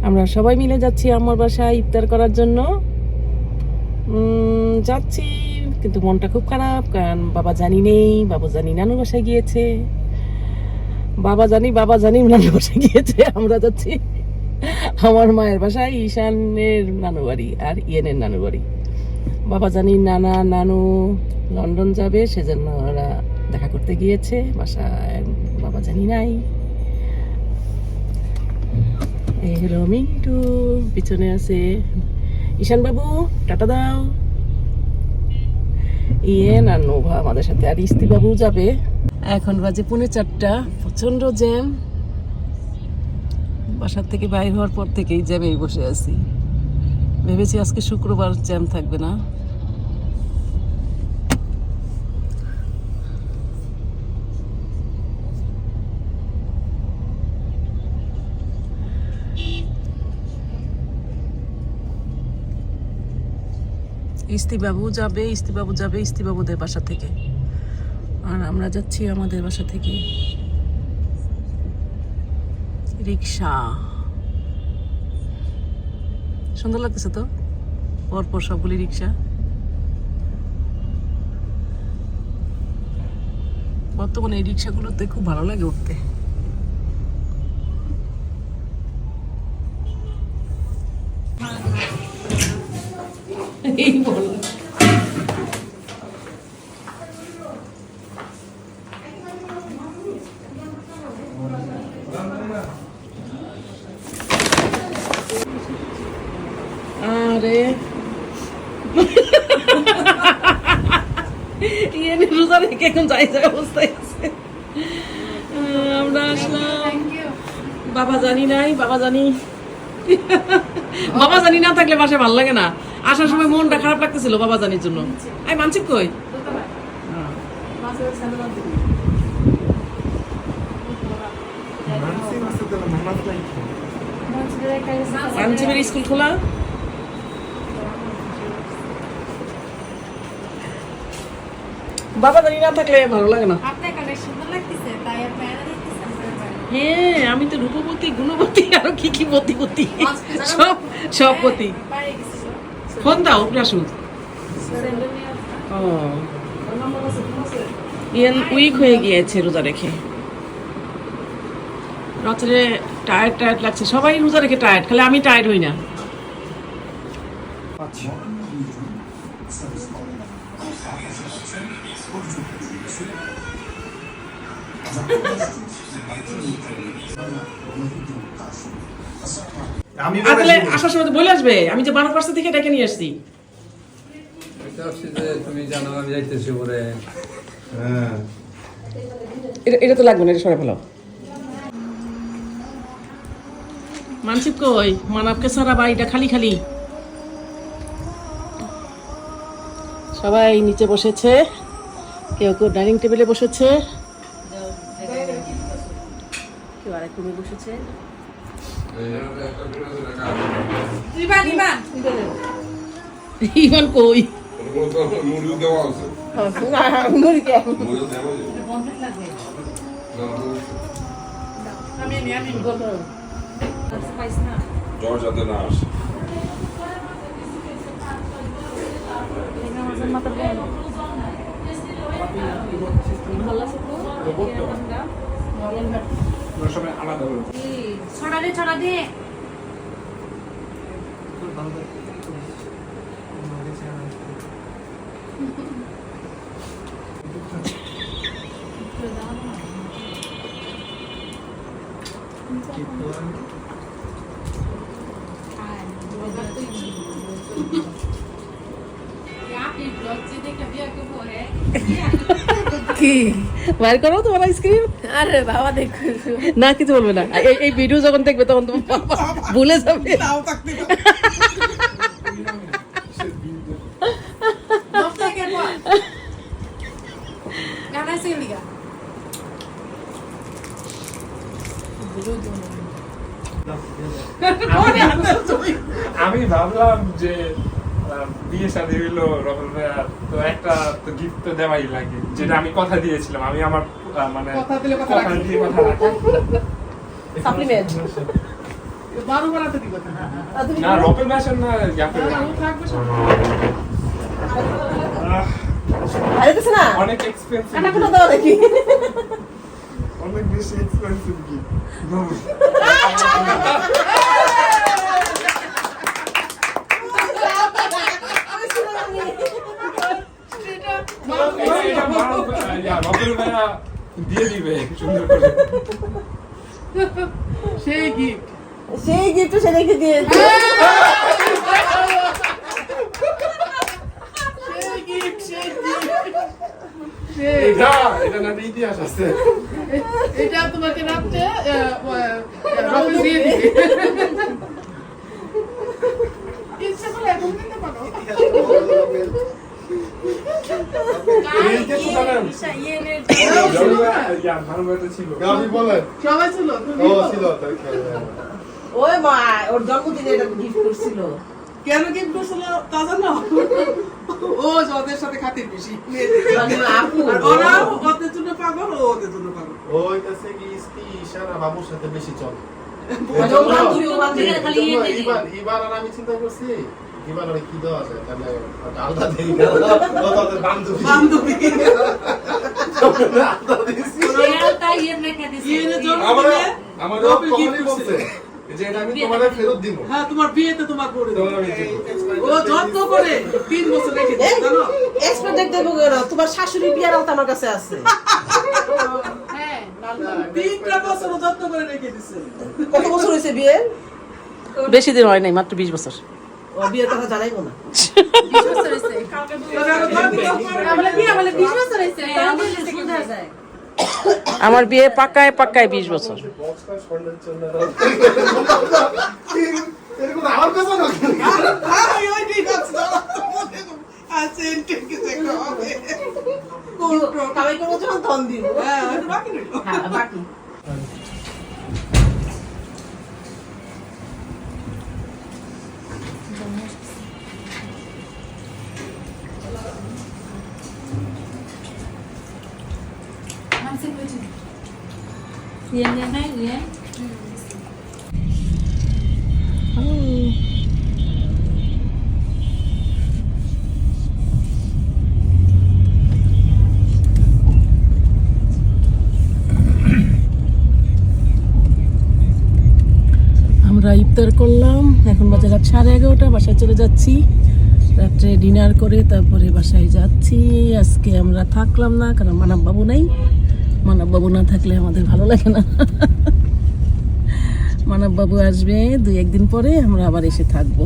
আমরা সবাই মিলে যাচ্ছি আমার বাসায় ইফতার করার জন্য। যাচ্ছি, কিন্তু মনটা খুব খারাপ, কারণ বাবা জানি নেই। বাবা জানি নানুর বাসায় গিয়েছে, বাবা জানি নানুর বাসায় গিয়েছে। আমরা যাচ্ছি আমার মায়ের বাসায়, ঈশানের নানু বাড়ি আর ইয়েনের নানু বাড়ি। বাবা জানি নানু লন্ডন যাবে, সেজন্য ওরা দেখা করতে গিয়েছে বাসায়। বাবা জানি নাই। এই হলো মিন্টু, পিছনে আছে ঈশান বাবু, টাটা দাও। ইয়েন আর নোভা আমাদের সাথে, আর ইস্তি বাবু যাবে। এখন বাজে 4:45, প্রচন্ড জ্যাম। বাসার থেকে বাইর হওয়ার পর থেকেই জ্যামেই বসে আছি। ভেবেছি আজকে শুক্রবার জ্যাম থাকবে না। ইস্তিবাবু যাবে ইস্তিবাবুদের বাসা থেকে, আর আমরা যাচ্ছি আমাদের বাসা থেকে। রিক্সা সুন্দর লাগতেছে তো, পরপর সবগুলি রিক্সা। বর্তমানে এই রিক্সাগুলোতে খুব ভালো লাগে উঠতে। এই বল, আরে রোজা রেখে এখন যাই অবস্থায় আছে। আমরা আসলাম, বাবা জানি নাই। বাবা জানি না থাকলে বাসায় ভালো লাগে না। আসার সময় মনটা খারাপ লাগতেছিল বাবা জানির জন্য। আই মানসিক কই, মানসিকের স্কুল খোলা। বাবা জানি না থাকলে ভালো লাগে না। হ্যাঁ, আমি তো রূপবতী, গুণবতী, আরো কি বতী সব পতি। ফোন দাও, উপরে আসুন। ইয়ান উইক হয়ে গিয়েছে রোজা রেখে, রাত্রে টায়ার্ড লাগছে। সবাই রোজা রেখে টায়ার্ড, খালি আমি টায়ার্ড হই না। আসার সময় তো বলে আসবে, আমি যে 12% থেকে ডেকে নিয়ে আসছি। তুমি জানো আমি যাইতেছি পরে। এটা তো লাগবে না, এটা সরে ফেলো। মানসিক কই, মানবকে সারা বাড়িটা খালি খালি। সবাই নিচে বসেছে, কেউ ডাইনিং টেবিলে বসেছে, কেউ আরেক রুমে বসেছে। ইভান কই, দরজাতে না আসে। ছড়া দে কি বাইর করো তোমার আইসক্রিম? আরে বাবা দেখো না, কিছু বলবে না। এই ভিডিও যখন দেখবে তখন তোমার বাবা ভুলে যাবে। আমি ভাবলাম যে বিয়ে শাদী হইলো রকম, তো একটা তো গিফট তো দেওয়াই লাগে, যেটা আমি কথা দিয়েছিলাম। আমি আমার মানে কথা দিয়ে কথা রাখি। সাপ্লিমেন্ট বারো বারাতে দিবে না রপের বাসন না গ্যাপের থাকবে অনেক এক্সপেন্সিভ অনেক বেশি এক্সপেন্সিভ কি দিয়ে দিবে সুন্দর করে সেই গিফট সেই গিফট সে রেখে দিয়েছে। সেই গিফট এটা না ইতিহাস আছে এটা তোমাকে রাখতে রপে দিয়ে দিবে ইচ্ছা করে এখন দিতে পারো সবাই ছিল ওই মা ওর জন্মদিনে এটা গিফট করছিল। কেন গিফট করছিল তা জানো ও ওদের সাথে খাতির বেশি মানে আপু ওরা ওদের জন্য পাগল ও ওদের জন্য পাগল ওই কাছে কি ইশারা বাবুর সাথে বেশি চলে। এবার আর আমি চিন্তা করছি এবার আর কি দেওয়া যায় তাহলে আলাদা দেই বান্ধবী বান্ধবী আমার কখনই বলছে যে এটা আমি তোমাদের ফেরত দিব। হ্যাঁ তোমার বিয়েতে তোমার পরে দেব। তোমার আমি দিব। ও যত্ন করে 3 বছর রেখে দিয়েছে জানো এক্সপেক্ট দেখতে বগের তোমার শাশুড়ি বিয়ার আলতা আমার কাছে আছে। হ্যাঁ 3টা বছর ও যত্ন করে রেখে দিয়েছে কত বছর হয়েছে বিয়ের? বেশি দিন হয় নাই মাত্র 20 বছর ও বিয়ের কথা জানাইবো না। 20 বছর হইছে আমরা কি আমাদের 20 বছর হইছে তাহলে সুন্দর যায় আমার বিয়ে পাক্কায় 20 বছর বক্সটা সরলের জন্য এরকম আমার কাছে না ওই ঠিক আছে আছে ঠিক আছে হবে কামাই করবো যখন তখন দিব। হ্যাঁ এটা বাকি রইল হ্যাঁ বাকি हमसे कुछ ये है ये আমরা ইফতার করলাম এখন বাজে রাত 11:30 বাসায় চলে যাচ্ছি রাত্রে ডিনার করে তারপরে বাসায় যাচ্ছি আজকে আমরা থাকলাম না কারণ মানব বাবু নাই মানব বাবু না থাকলে আমাদের ভালো লাগে না মানব বাবু আসবে 2-1 দিন পরে আমরা আবার এসে থাকবো